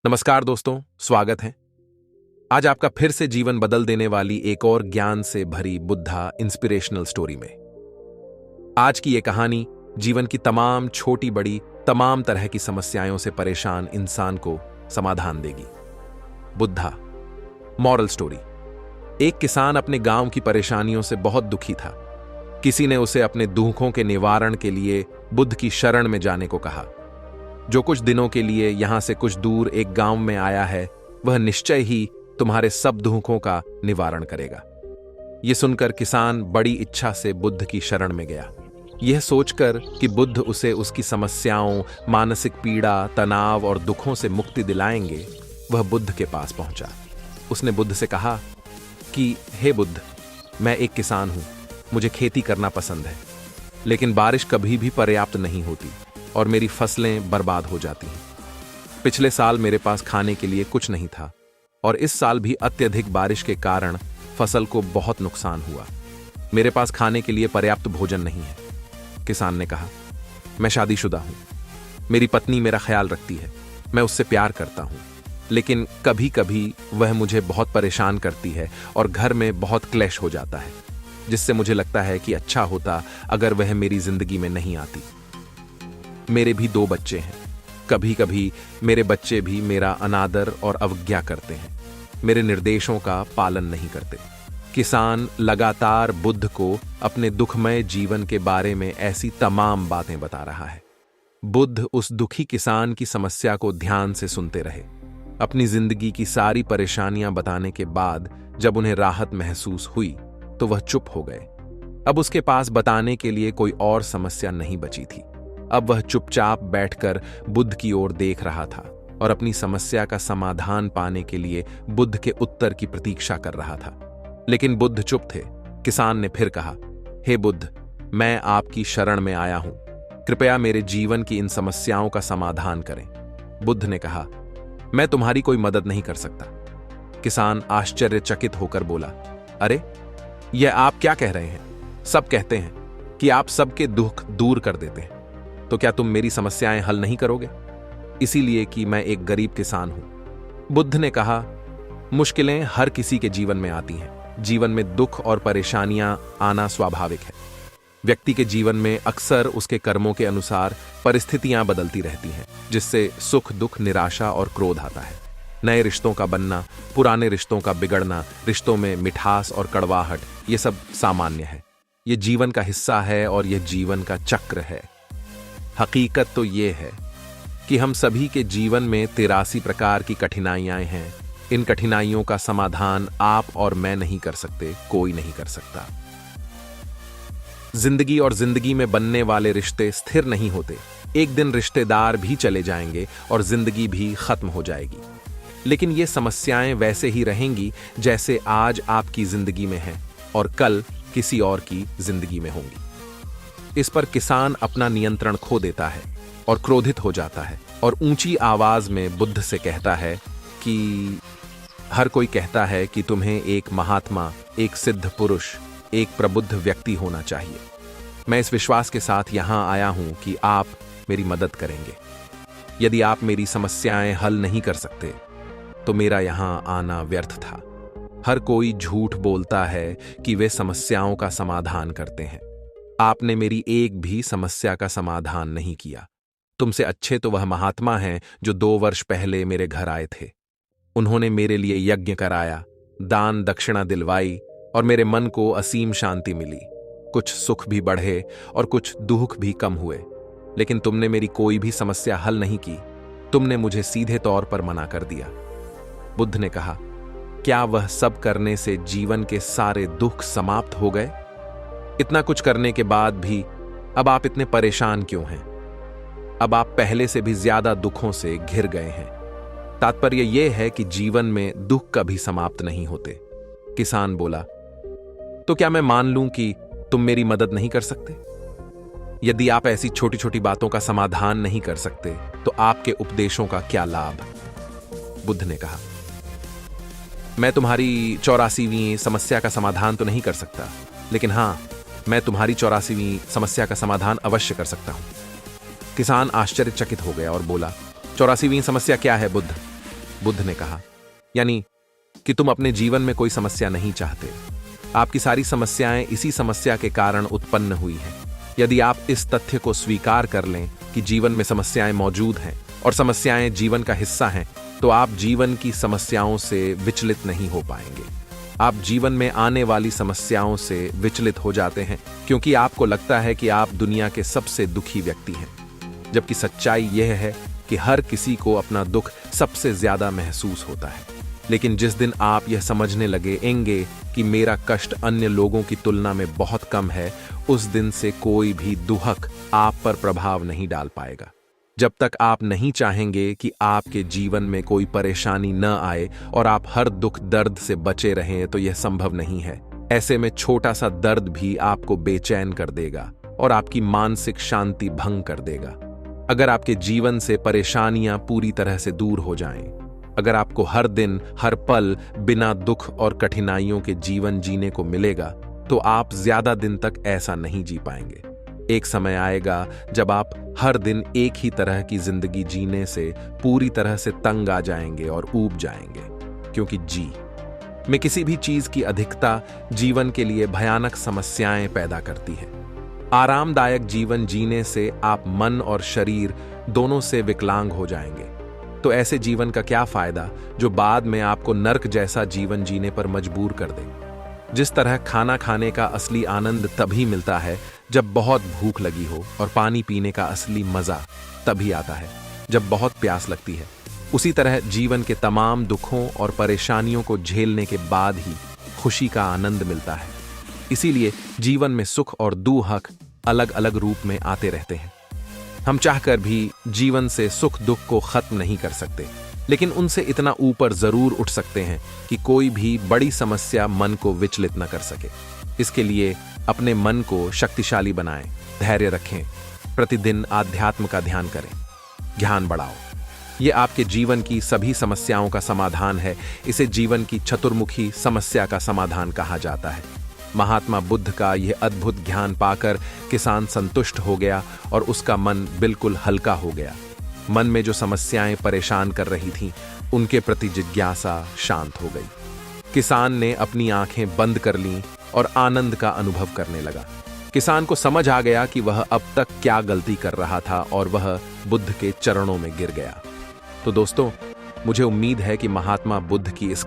नमस्कार दोस्तों, स्वागत है। आज आपका फिर से जीवन बदल देने वाली एक और ज्ञान से भरी बुद्धा इंस्पिरेशनल स्टोरी में। आज की ये कहानी जीवन की तमाम छोटी बड़ी तमाम तरह की समस्याओं से परेशान इंसान को समाधान देगी। Buddha moral story. एक किसान अपने गांव की परेशानियों से बहुत दुखी था। किसी ने उसे अपने दुखों के निवारण के लिए बुद्ध की शरण में जाने को कहा। जो कुछ दिनों के लिए यहां से कुछ दूर एक गांव में आया है, वह निश्चय ही तुम्हारे सब दुखों का निवारण करेगा। यह सुनकर किसान बड़ी इच्छा से बुद्ध की शरण में गया। यह सोचकर कि बुद्ध उसे उसकी समस्याओं, मानसिक पीड़ा, तनाव और दुखों से मुक्ति दिलाएंगे, वह बुद्ध के पास पहुंचा। उसने बुद्ध से कहा कि हे बुद्ध, मैं एक किसान हूं, मुझे खेती करना पसंद है, लेकिन बारिश कभी भी पर्याप्त नहीं होती और मेरी फसलें बर्बाद हो जाती हैं। पिछले साल मेरे पास खाने के लिए कुछ नहीं था और इस साल भी अत्यधिक बारिश के कारण फसल को बहुत नुकसान हुआ। मेरे पास खाने के लिए पर्याप्त भोजन नहीं है। किसान ने कहा, मैं शादीशुदा हूं, मेरी पत्नी मेरा ख्याल रखती है, मैं उससे प्यार करता हूं, लेकिन कभी कभी वह मुझे बहुत परेशान करती है और घर में बहुत क्लेश हो जाता है, जिससे मुझे लगता है कि अच्छा होता अगर वह मेरी जिंदगी में नहीं आती। मेरे भी 2 बच्चे हैं। कभी कभी मेरे बच्चे भी मेरा अनादर और अवज्ञा करते हैं, मेरे निर्देशों का पालन नहीं करते। किसान लगातार बुद्ध को अपने दुखमय जीवन के बारे में ऐसी तमाम बातें बता रहा है। बुद्ध उस दुखी किसान की समस्या को ध्यान से सुनते रहे। अपनी जिंदगी की सारी परेशानियां बताने के बाद जब उन्हें राहत महसूस हुई तो वह चुप हो गए। अब उसके पास बताने के लिए कोई और समस्या नहीं बची थी। अब वह चुपचाप बैठकर बुद्ध की ओर देख रहा था और अपनी समस्या का समाधान पाने के लिए बुद्ध के उत्तर की प्रतीक्षा कर रहा था। लेकिन बुद्ध चुप थे। किसान ने फिर कहा, हे बुद्ध, मैं आपकी शरण में आया हूं, कृपया मेरे जीवन की इन समस्याओं का समाधान करें। बुद्ध ने कहा, मैं तुम्हारी कोई मदद नहीं कर सकता। किसान आश्चर्यचकित होकर बोला, अरे, यह आप क्या कह रहे हैं? सब कहते हैं कि आप सबके दुख दूर कर देते हैं, तो क्या तुम मेरी समस्याएं हल नहीं करोगे? इसीलिए कि मैं एक गरीब किसान हूं। बुद्ध ने कहा, मुश्किलें हर किसी के जीवन में आती हैं। जीवन में दुख और परेशानियां आना स्वाभाविक है। व्यक्ति के जीवन में अक्सर उसके कर्मों के अनुसार परिस्थितियां बदलती रहती हैं, जिससे सुख, दुख, निराशा और क्रोध आता है। नए रिश्तों का बनना, पुराने रिश्तों का बिगड़ना, रिश्तों में मिठास और कड़वाहट, ये सब सामान्य है। ये जीवन का हिस्सा है और यह जीवन का चक्र है। हकीकत तो ये है कि हम सभी के जीवन में 83 प्रकार की कठिनाइयां हैं। इन कठिनाइयों का समाधान आप और मैं नहीं कर सकते, कोई नहीं कर सकता। जिंदगी और जिंदगी में बनने वाले रिश्ते स्थिर नहीं होते। एक दिन रिश्तेदार भी चले जाएंगे और जिंदगी भी खत्म हो जाएगी, लेकिन ये समस्याएं वैसे ही रहेंगी जैसे आज आपकी जिंदगी में हैं और कल किसी और की जिंदगी में होंगी। इस पर किसान अपना नियंत्रण खो देता है और क्रोधित हो जाता है और ऊंची आवाज में बुद्ध से कहता है कि हर कोई कहता है कि तुम्हें एक महात्मा, एक सिद्ध पुरुष, एक प्रबुद्ध व्यक्ति होना चाहिए। मैं इस विश्वास के साथ यहां आया हूं कि आप मेरी मदद करेंगे। यदि आप मेरी समस्याएं हल नहीं कर सकते तो मेरा यहां आना व्यर्थ था। हर कोई झूठ बोलता है कि वे समस्याओं का समाधान करते हैं। आपने मेरी एक भी समस्या का समाधान नहीं किया। तुमसे अच्छे तो वह महात्मा हैं जो 2 वर्ष पहले मेरे घर आए थे। उन्होंने मेरे लिए यज्ञ कराया, दान दक्षिणा दिलवाई और मेरे मन को असीम शांति मिली। कुछ सुख भी बढ़े और कुछ दुख भी कम हुए, लेकिन तुमने मेरी कोई भी समस्या हल नहीं की। तुमने मुझे सीधे तौर पर मना कर दिया। बुद्ध ने कहा, क्या वह सब करने से जीवन के सारे दुख समाप्त हो गए? इतना कुछ करने के बाद भी अब आप इतने परेशान क्यों हैं? अब आप पहले से भी ज्यादा दुखों से घिर गए हैं। तात्पर्य यह है कि जीवन में दुख कभी समाप्त नहीं होते। किसान बोला, तो क्या मैं मान लूं कि तुम मेरी मदद नहीं कर सकते? यदि आप ऐसी छोटी छोटी बातों का समाधान नहीं कर सकते तो आपके उपदेशों का क्या लाभ? बुद्ध ने कहा, मैं तुम्हारी 84वीं समस्या का समाधान तो नहीं कर सकता, लेकिन हां, मैं तुम्हारी 84वीं समस्या का समाधान अवश्य कर सकता हूं। किसान आश्चर्यचकित हो गया और बोला, 84वीं समस्या क्या है बुद्ध? बुद्ध ने कहा, यानी कि तुम अपने जीवन में कोई समस्या नहीं चाहते। आपकी सारी समस्याएं इसी समस्या के कारण उत्पन्न हुई हैं। यदि आप इस तथ्य को स्वीकार कर लें कि जीवन में समस्याएं मौजूद हैं और समस्याएं जीवन का हिस्सा हैं, तो आप जीवन की समस्याओं से विचलित नहीं हो पाएंगे। आप जीवन में आने वाली समस्याओं से विचलित हो जाते हैं क्योंकि आपको लगता है कि आप दुनिया के सबसे दुखी व्यक्ति हैं, जबकि सच्चाई यह है कि हर किसी को अपना दुख सबसे ज्यादा महसूस होता है। लेकिन जिस दिन आप यह समझने लगेंगे कि मेरा कष्ट अन्य लोगों की तुलना में बहुत कम है, उस दिन से कोई भी दुहक आप पर प्रभाव नहीं डाल पाएगा। जब तक आप नहीं चाहेंगे कि आपके जीवन में कोई परेशानी न आए और आप हर दुख दर्द से बचे रहें, तो यह संभव नहीं है। ऐसे में छोटा सा दर्द भी आपको बेचैन कर देगा और आपकी मानसिक शांति भंग कर देगा। अगर आपके जीवन से परेशानियां पूरी तरह से दूर हो जाएं, अगर आपको हर दिन हर पल बिना दुख और कठिनाइयों के जीवन जीने को मिलेगा, तो आप ज्यादा दिन तक ऐसा नहीं जी पाएंगे। एक समय आएगा जब आप हर दिन एक ही तरह की जिंदगी जीने से पूरी तरह से तंग आ जाएंगे और ऊब जाएंगे, क्योंकि में किसी भी चीज की अधिकता जीवन के लिए भयानक समस्याएं पैदा करती है। आरामदायक जीवन जीने से आप मन और शरीर दोनों से विकलांग हो जाएंगे। तो ऐसे जीवन का क्या फायदा जो बाद में आपको नर्क जैसा जीवन जीने पर मजबूर कर दे। जिस तरह खाना खाने का असली आनंद तभी मिलता है जब बहुत भूख लगी हो, और पानी पीने का असली मजा तभी आता है जब बहुत प्यास लगती है, उसी तरह जीवन के तमाम दुखों और परेशानियों को झेलने के बाद ही खुशी का आनंद मिलता है। इसीलिए जीवन में सुख और दुख अलग अलग रूप में आते रहते हैं। हम चाहकर भी जीवन से सुख दुख को खत्म नहीं कर सकते, लेकिन उनसे इतना ऊपर जरूर उठ सकते हैं कि कोई भी बड़ी समस्या मन को विचलित न कर सके। इसके लिए अपने मन को शक्तिशाली बनाएं, धैर्य रखें, प्रतिदिन आध्यात्म का ध्यान करें, ज्ञान बढ़ाओ। ये आपके जीवन की सभी समस्याओं का समाधान है। इसे जीवन की चतुर्मुखी समस्या का समाधान कहा जाता है। महात्मा बुद्ध का यह अद्भुत ज्ञान पाकर किसान संतुष्ट हो गया और उसका मन बिल्कुल हल्का हो गया। मन में जो समस्याएं परेशान कर रही थीं, उनके प्रति जिज्ञासा शांत हो गई। किसान ने अपनी आंखें बंद कर लीं और आनंद का अनुभव करने लगा। किसान को समझ आ गया कि वह अब तक क्या गलती कर रहा था और वह बुद्ध के चरणों में गिर गया। तो दोस्तों, मुझे उम्मीद है कि महात्मा बुद्ध की इस